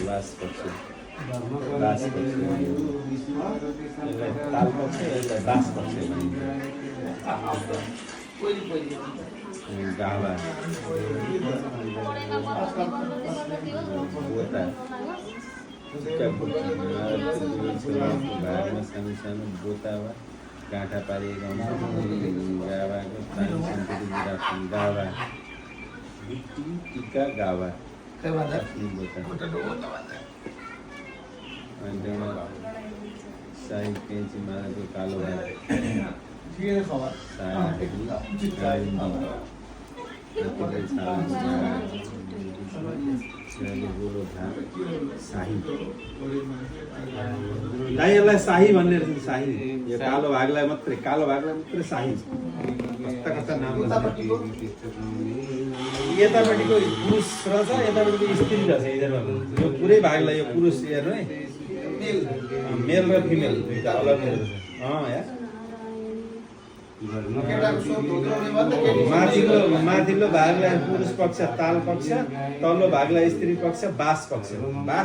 लास पक्ष ताल पक्ष यसलाई बास पक्ष भनिन्छ गाभा बोता भागमा सानो सानो बोता वा गाँठा पारिएको गाभाको प्राणी सन्तति विरासन गाभा टिका गाभा शाही कैँची मालाको कालो भाग यसलाई शाही भन्ने रहेछ शाही यो कालो भागलाई मात्रै शाही कस्ता कस्ता नाम यतापट्टिको पुरुष रहेछ यतापट्टिको स्त्री रहेछ यिनीहरूमा यो पुरै भागलाई यो पुरुष हेर्नु है मेल र फिमेल दुईटा अलग रहेछ माथिल्लो भागलाई पुरुष पक्ष ताल पक्ष तल्लो भागलाई स्त्री पक्ष बास पक्ष बास